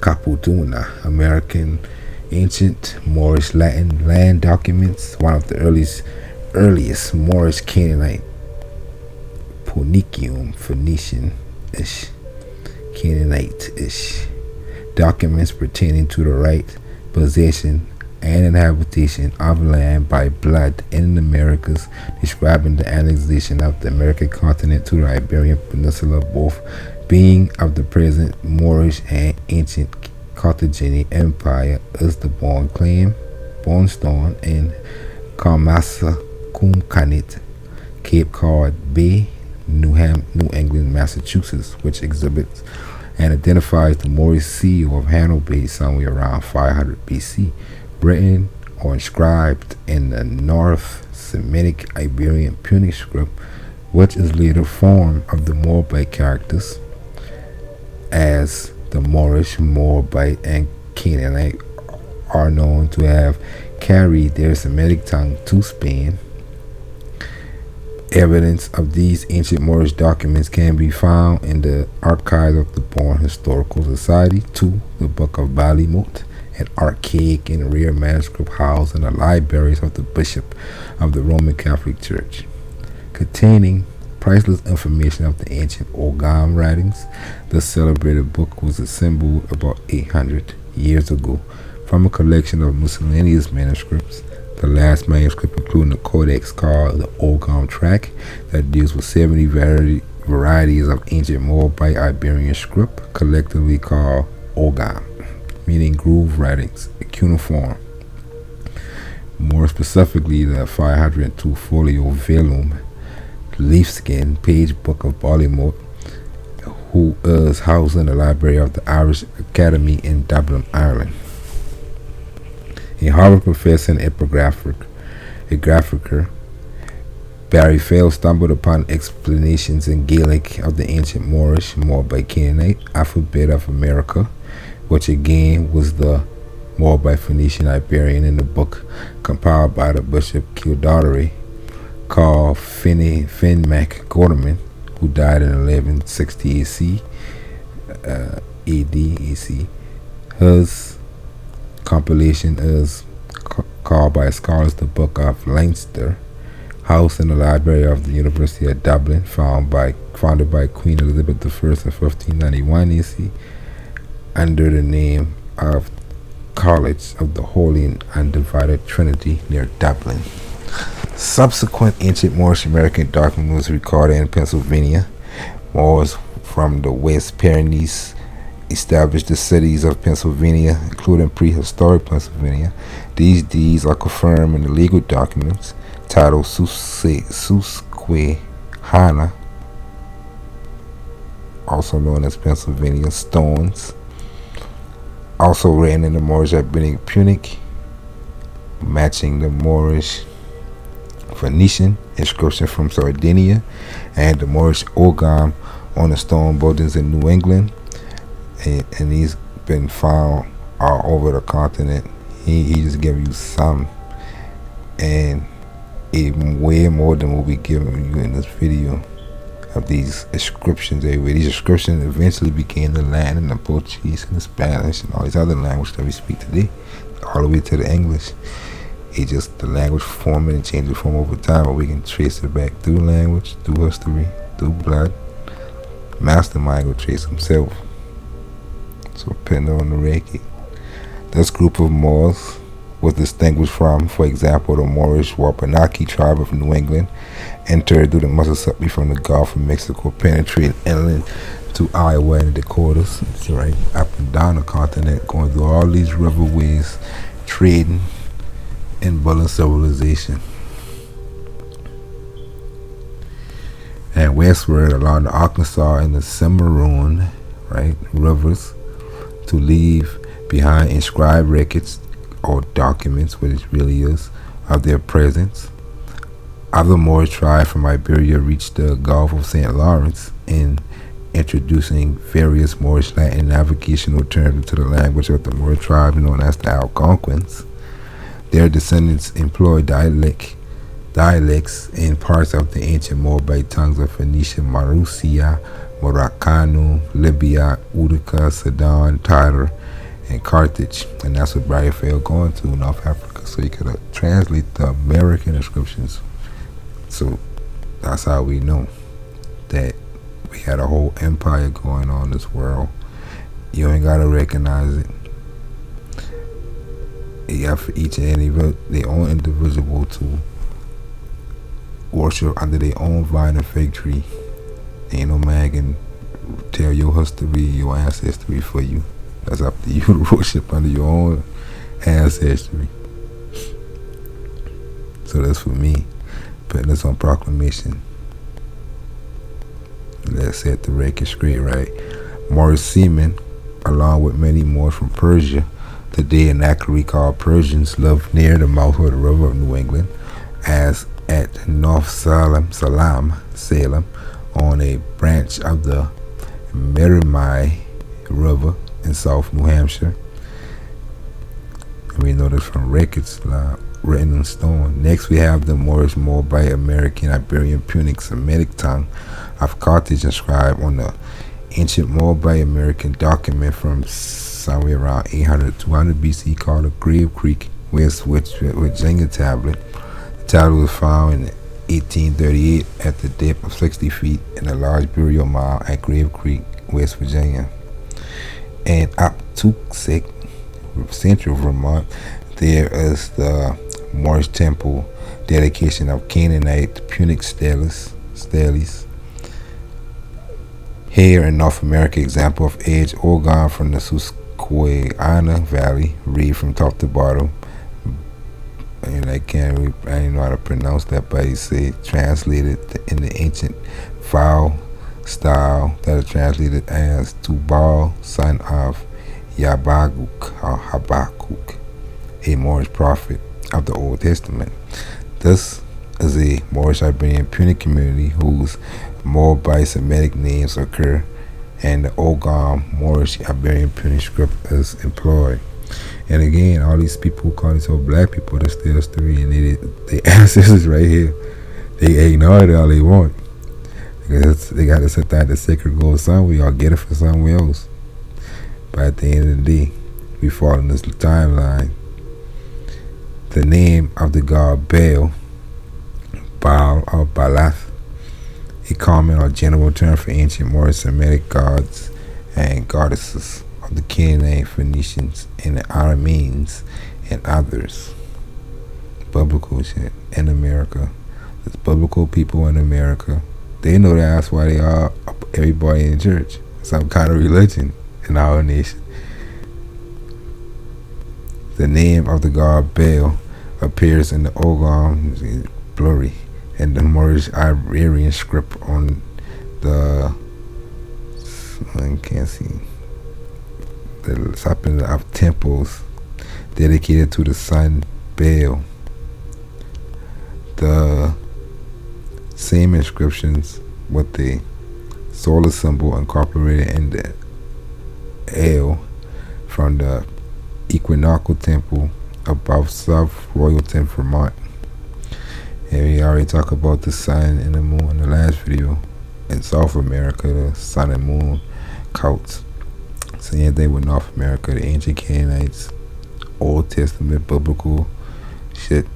Caputuna, American ancient Moorish Latin land documents, one of the earliest Moorish Canaanite Punicium Phoenician-ish, Canaanite-ish documents pertaining to the right, possession, and inhabitation of land by blood in the Americas, describing the annexation of the American continent to the Iberian Peninsula, both being of the present Moorish and ancient Carthaginian Empire, is the Bornstone and Carmassa Kumkanit, Cape Cod Bay, New England, Massachusetts, which exhibits and identifies the Moorish seal of Hannibal Bay somewhere around 500 BC, written or inscribed in the North Semitic Iberian Punic script, which is later form of the Moabite characters, as the Moorish, Moabite, and Canaanite are known to have carried their Semitic tongue to Spain. Evidence of these ancient Moorish documents can be found in the archives of the Born Historical Society, 2, the Book of Ballymote, an archaic and rare manuscript housed in the libraries of the Bishop of the Roman Catholic Church, containing priceless information of the ancient Ogham writings. The celebrated book was assembled about 800 years ago from a collection of miscellaneous manuscripts. The last manuscript, including a codex called the Ogham Tract, that deals with 70 varieties of ancient Moabite Iberian script, collectively called Ogham, meaning groove writings, cuneiform. More specifically, the 502 folio vellum leafskin page book of Ballymote, who is housed in the library of the Irish Academy in Dublin, Ireland. A Harvard professor and epigrapher, Barry Fell stumbled upon explanations in Gaelic of the ancient Moorish, Moabite, Canaanite alphabet of America, which again was the Moabite, Phoenician, Iberian, in the book compiled by the Bishop Kildare, called Finmac Gorman, who died in 1160 AC, AD. His compilation is called by scholars the Book of Leinster, housed in the library of the University of Dublin, founded by Queen Elizabeth I in 1591 AC, under the name of College of the Holy and Undivided Trinity near Dublin. Subsequent ancient Moorish American document was recorded in Pennsylvania. Moors from the West Pyrenees established the cities of Pennsylvania, including prehistoric Pennsylvania. These deeds are confirmed in the legal documents titled Susquehanna, also known as Pennsylvania Stones, also written in the Moorish Iberian Punic, matching the Moorish Phoenician inscription from Sardinia, and the Moorish Ogham on the stone buildings in New England. And these been found all over the continent. He just gave you some, and even way more than what we giving you in this video of these inscriptions everywhere. These inscriptions eventually became the Latin and the Portuguese and the Spanish and all these other languages that we speak today, all the way to the English. It's just the language forming and changing form over time, but we can trace it back through language, through history, through blood. Mastermind will trace himself. So depending on the record, this group of Moors was distinguished from, for example, the Moorish Wabanaki tribe of New England, entered through the Mississippi from the Gulf of Mexico, penetrated inland to Iowa and the Dakotas. It's right up and down the continent, going through all these riverways, trading and building civilization. And westward along the Arkansas and the Cimarron, right, rivers, to leave behind inscribed records or documents, what it really is, of their presence. Other Moorish tribes from Iberia reached the Gulf of St. Lawrence in introducing various Moorish Latin navigational terms into the language of the Moorish tribe known as the Algonquins. Their descendants employed dialects in parts of the ancient Moabite tongues of Phoenician, Marussia, Moroccan, Libya, Utica, Sidon, Tyre, and Carthage, and that's what Briar failed going to North Africa, so he could translate the American inscriptions. So that's how we know that we had a whole empire going on in this world. You ain't gotta recognize it. You got for each and any their own individual to worship under their own vine and fig tree. Ain't no man can tell your history, your ancestry for you. That's up to you to worship under your own ancestry. So that's for me, putting this on proclamation. Let's set the record straight, right? Moorish seamen, along with many Moors from Persia, today inaccurately called Persians, lived near the mouth of the river of New England, as at North Salem, on a branch of the Merimai River in South New Hampshire. And we know this from records written in stone. Next, we have the Moorish, Moabite, American, Iberian, Punic, Semitic tongue of Carthage inscribed on the ancient Moabite American document from somewhere around 800 200 BC called the Grave Creek West Virginia tablet. The tablet was found in 1838 at the depth of 60 feet in a large burial mound at Grave Creek, West Virginia. And Aptuxet, Central Vermont, there is the Moorish temple dedication of Canaanite Punic steles. Here in North America, example of edge organ from the Susquehanna Valley, read from top to bottom. And I don't know how to pronounce that, but he said translated in the ancient vowel style that is translated as Tubal, son of Habakkuk, a Moorish prophet of the Old Testament. This is a Moorish Iberian Punic community whose Moabite Semitic names occur, and the Ogham Moorish Iberian Punic script is employed. And again, all these people who call themselves black people, that's their history, and they ancestors right here. They ignore it all they want. Because they got to sit there at the sacred gold somewhere or get it from somewhere else. But at the end of the day, we fall in this timeline. The name of the god Baal or Balath, a common or general term for ancient Moorish Semitic gods and goddesses of the Canaanite, Phoenicians, and the Arameans, and others. Biblical shit in America. There's biblical people in America. They know that's why they are everybody in church. Some kind of religion in our nation. The name of the god Baal appears in the Ogham blurry and the Moorish Iberian script on the I can't see the something of temples dedicated to the sun Baal. The same inscriptions with the solar symbol incorporated in the Ale from the Equinoctial Temple above South Royalton, Vermont. And we already talked about the sun and the moon in the last video. In South America, the sun and moon cults. Same thing with North America, the ancient Canaanites, Old Testament, biblical shit.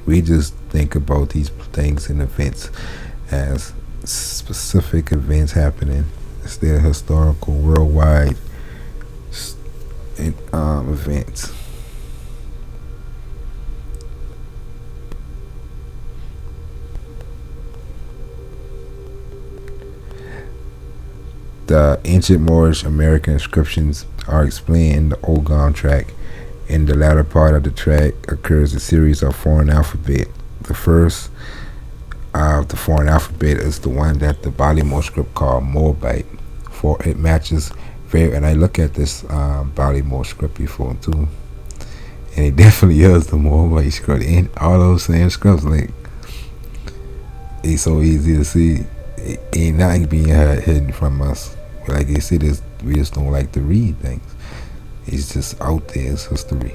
We just think about these things and events as specific events happening. It's their historical, worldwide events. The ancient Moorish American inscriptions are explained in the Ogham tract. In the latter part of the tract occurs a series of foreign alphabet. The first of the foreign alphabet is the one that the Baltimore script called Moabite, for it matches very. And I look at this Baltimore script before too, and it definitely is the Moabite script. And all those same scripts, like it's so easy to see. It ain't nothing being hidden from us. Like I said, we just don't like to read things. It's just out there, it's history.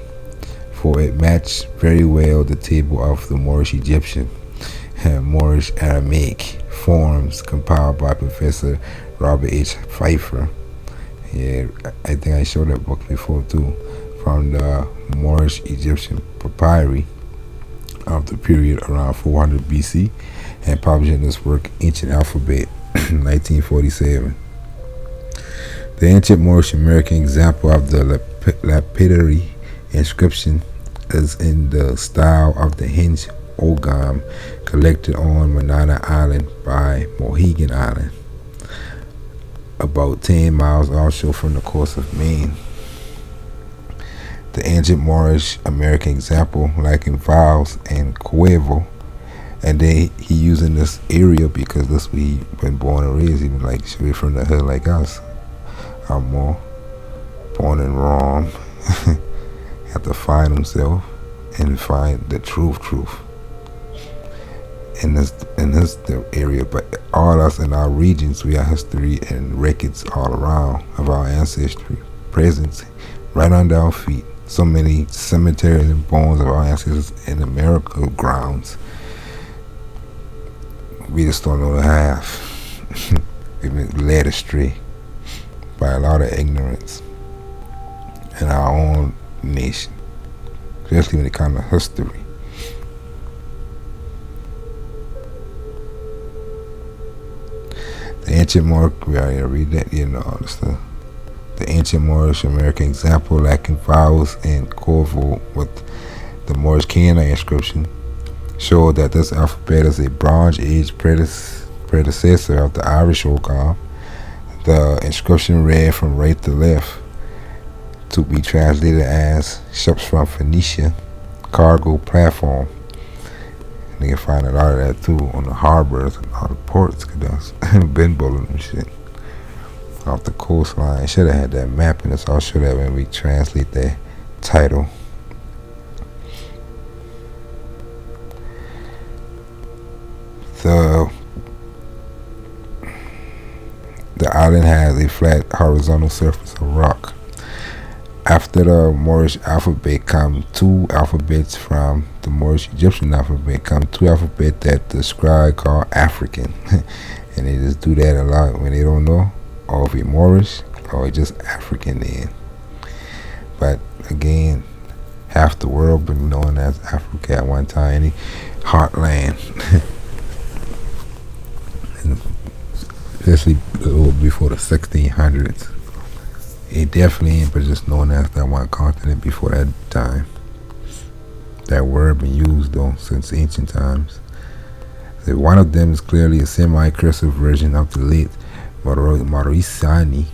For it matched very well the table of the Moorish Egyptian and Moorish Aramaic forms compiled by Professor Robert H. Pfeiffer. Yeah, I think I showed that book before too, from the Moorish Egyptian papyri of the period around 400 BC, and published in this work, Ancient Alphabet, 1947. The ancient Moorish American example of the lapidary inscription is in the style of the hinged ogam collected on Manana Island by Mohegan Island, about 10 miles offshore from the coast of Maine. The ancient Moorish American example, lacking vowels and cuervo, and then he using this area because that's where he been born and raised. He was like straight from the hood like us. I'm more born in Rome. Have to find himself and find the truth in this area. But all us in our regions, we have history and records all around of our ancestry, presence right under our feet. So many cemeteries and bones of our ancestors in America grounds. We just don't know the half. We've been led astray by a lot of ignorance in our own nation, especially when it comes to history. The ancient Moorish, we already read that, all the stuff. The ancient Moorish American example, lacking vowels and corvo with the Moorish Canaanite inscription, showed that this alphabet is a Bronze Age predecessor of the Irish Ogam. The inscription read from right to left, to be translated as ships from Phoenicia, cargo platform. And you can find a lot of that too on the harbors and all the ports, cause that's been bullet and shit off the coastline. Should have had that map in us. I'll show that when we translate that title. The island has a flat horizontal surface of rock. After the Moorish alphabet come two alphabets from the Moorish Egyptian alphabet, come two alphabets that the scribe call African. And they just do that a lot when they don't know, or if it's Moorish, or just African then. But again, half the world been known as Africa at one time, any heartland. Especially before the 1600s. It definitely ain't but just known as that one continent before that time. That word been used though since ancient times. So one of them is clearly a semi-cursive version of the late Mauritani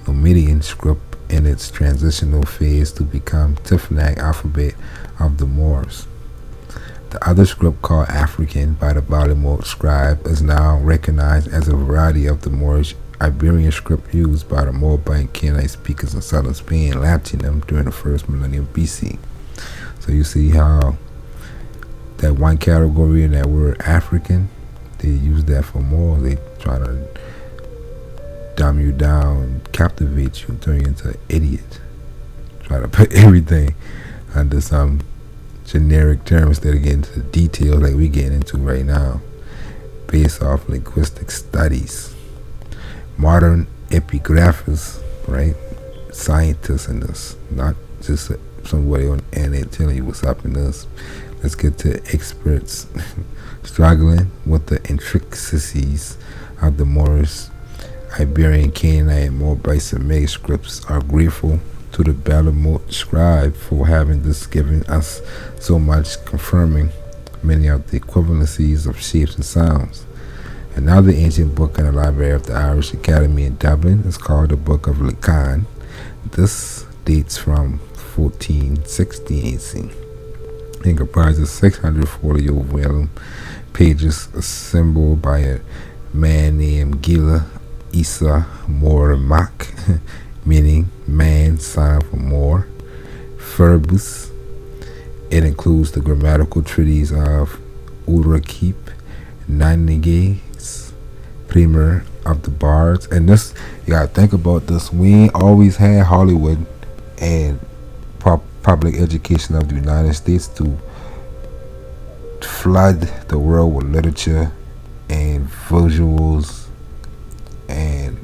Numidian script in its transitional phase to become Tifinagh alphabet of the Moors. The other script, called African by the Baltimore scribe, is now recognized as a variety of the Moorish Iberian script used by the Moabite Canaanite speakers in southern Spain, Latinum, during the first millennium BC. So you see how that one category in that word African, they use that for more. They try to dumb you down and captivate you, turn you into an idiot. Try to put everything under some generic terms instead of getting into the details like we get into right now, based off linguistic studies. Modern epigraphers, right? Scientists in this, not just somebody on the internet telling you what's up in this. Let's get to experts struggling with the intricacies of the Moorish, Iberian, Canaanite, and Moabite Semitic scripts. Are grateful to the Baltimore scribe for having this given us so much, confirming many of the equivalencies of shapes and sounds. Another ancient book in the library of the Irish Academy in Dublin is called the Book of Lecan. This dates from 1416 AC. It comprises 640 overwhelming pages assembled by a man named Gila Isa Mormak, meaning man, son of a Moor, Ferbus. It includes the grammatical treatise of Urakip, Nanige's Primer of the Bards. And this, you gotta think about this. We ain't always had Hollywood and public education of the United States to flood the world with literature and visuals and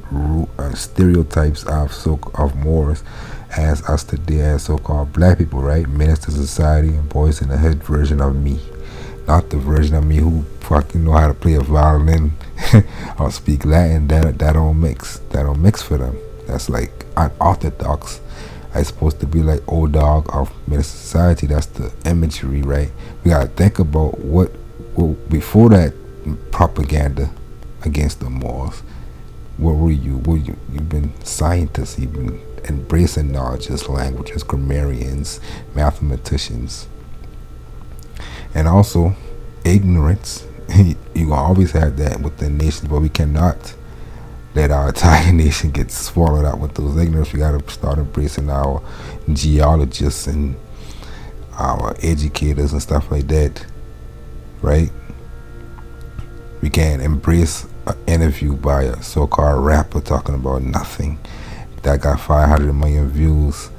stereotypes of Moors as us today as so-called black people, right? Menace to society and boys in the hood version of me, not the version of me who fucking know how to play a violin or speak Latin. That don't mix. That don't mix for them. That's like unorthodox. It's supposed to be like old dog of menace to society. That's the imagery, right? We gotta think about what before that propaganda against the Moors. What were you? You've been scientists. You've been embracing knowledges, languages, grammarians, mathematicians, and also ignorance. You gonna always have that within nations, but we cannot let our entire nation get swallowed out with those ignorance. We gotta start embracing our geologists and our educators and stuff like that, right? We can't embrace an interview by a so-called rapper talking about nothing that got 500 million views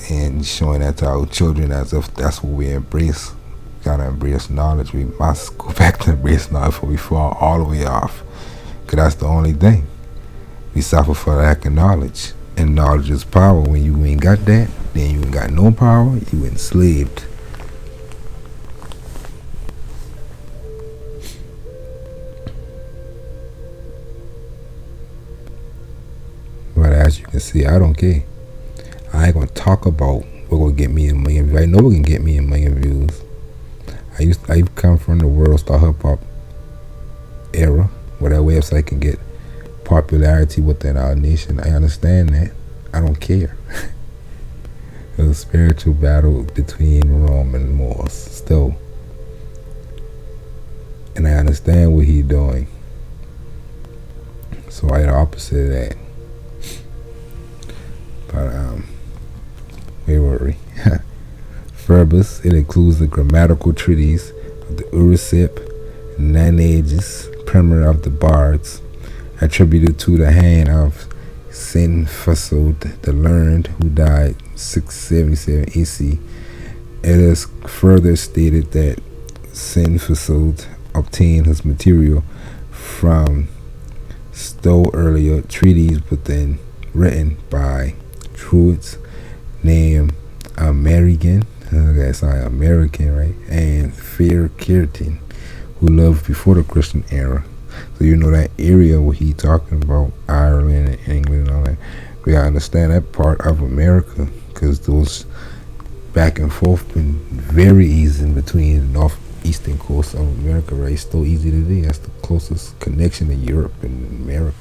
and showing that to our children as if that's what we embrace. We gotta embrace knowledge. We must go back to embrace knowledge before we fall all the way off, because that's the only thing. We suffer for lack of knowledge, and knowledge is power. When you ain't got that, then you ain't got no power. You enslaved. But as you can see, I don't care. I ain't gonna talk about what will get me a million views. I know it can get me a million views. I come from the world star hip hop era, where that website can get popularity within our nation. I understand that. I don't care. There's a spiritual battle between Rome and Moors still, and I understand what he's doing. So I the opposite of that. But where were we? Verbus, it includes the grammatical treatise of the Urusip, Nanages, primer of the bards, attributed to the hand of Sinfasud the learned, who died 677 AC. It is further stated that Sinfasud obtained his material from still earlier treaties, but then written by Druids named American, that's not American, right? And Fair Kirtan, who lived before the Christian era. So you know that area where he talking about, Ireland and England and all that. We gotta understand that part of America, because those back and forth been very easy in between the northeastern coast of America, right? It's still easy today. That's the closest connection to Europe and America.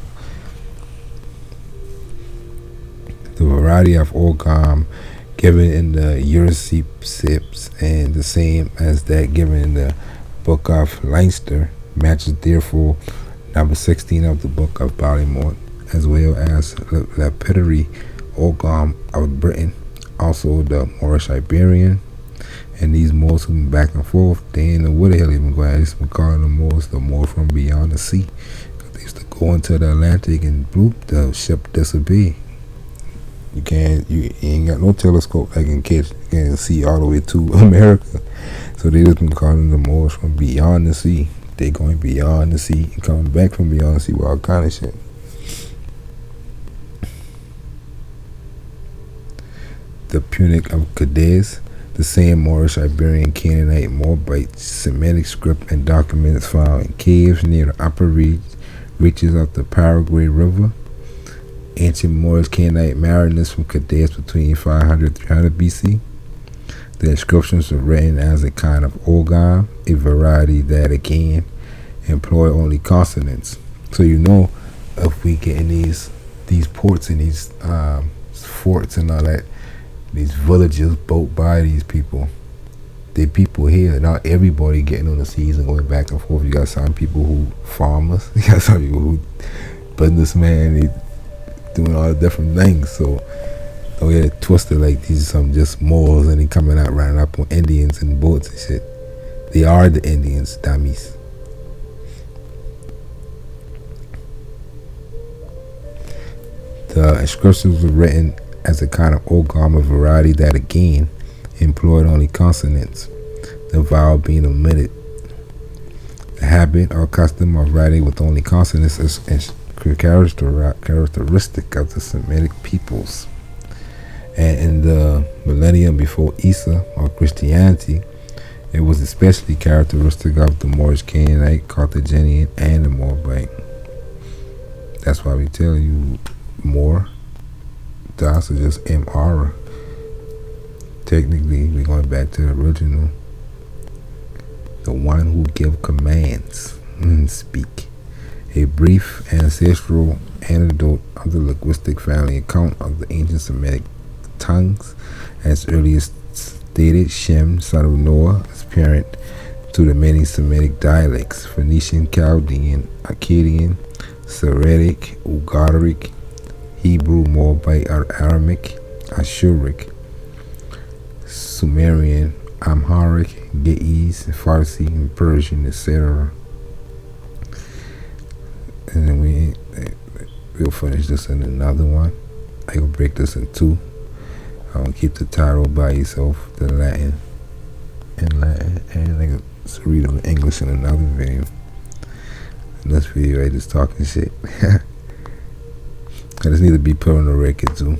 The variety of orgam given in the Eurysipsips and the same as that given in the Book of Leinster matches therefore number 16 of the Book of Ballymore, as well as the lapidary orgam of Britain, also the Moorish Iberian. And these Moors who been back and forth, they ain't know where the hell they been going. They just been calling the Moors from beyond the sea. They used to go into the Atlantic and bloop, the ship disappear. You ain't got no telescope that can see all the way to America. So they just been calling the Moors from beyond the sea. They going beyond the sea and coming back from beyond the sea with all kind of shit. The Punic of Cadiz, the same Moorish, Iberian, Canaanite, Moabite, Semitic script and documents found in caves near the upper reaches of the Paraguay River. Ancient Moorish Canaanite mariners from Cadiz between 500 and 300 BC. The inscriptions were written as a kind of organ, a variety that again employ only consonants. So you know, if we get in these ports and these forts and all that, these villages built by these people, the people here, not everybody getting on the seas and going back and forth. You got some people who farmers, you got some people who businessmen, they doing all the different things. So don't get it twisted like these are some just Moors and they coming out riding up on Indians and boats and shit. They are the Indians, dummies. The inscriptions were written as a kind of orgama variety that again employed only consonants, the vowel being omitted. The habit or custom of writing with only consonants is characteristic of the Semitic peoples. And in the millennium before Isa or Christianity, it was especially characteristic of the Moorish, Canaanite, Carthaginian, and the Moabite. That's why we tell you more. Das is just Mara. Technically, we're going back to the original. The one who give commands speak. A brief ancestral anecdote of the linguistic family account of the ancient Semitic tongues, as early as stated, Shem, son of Noah, is parent to the many Semitic dialects: Phoenician, Chaldean, Akkadian, Syriac, Ugaric, Hebrew, Moabite, Aramic, Ashuric, Sumerian, Amharic, Ge'ez, Farsi, and Persian, etc. And then we'll finish this in another one. I will break this in two. I'll keep the title by yourself, the Latin, and I can read them in English in another video. In this video, I just talking shit. I just need to be put on the record too,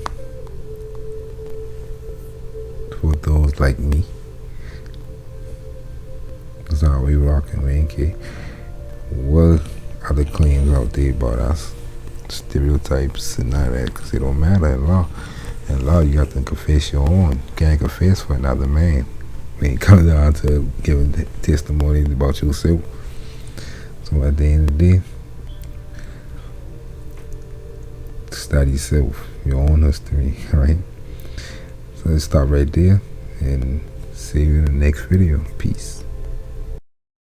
for those like me. That's how we rocking, man. Okay, what other claims out there about us? Stereotypes and all that, because it don't matter in law. In law, you have to confess your own. You can't confess for another man when it comes down to giving testimony about yourself. So at the end of the day, study yourself, your own history, right? So let's stop right there and see you in the next video. Peace.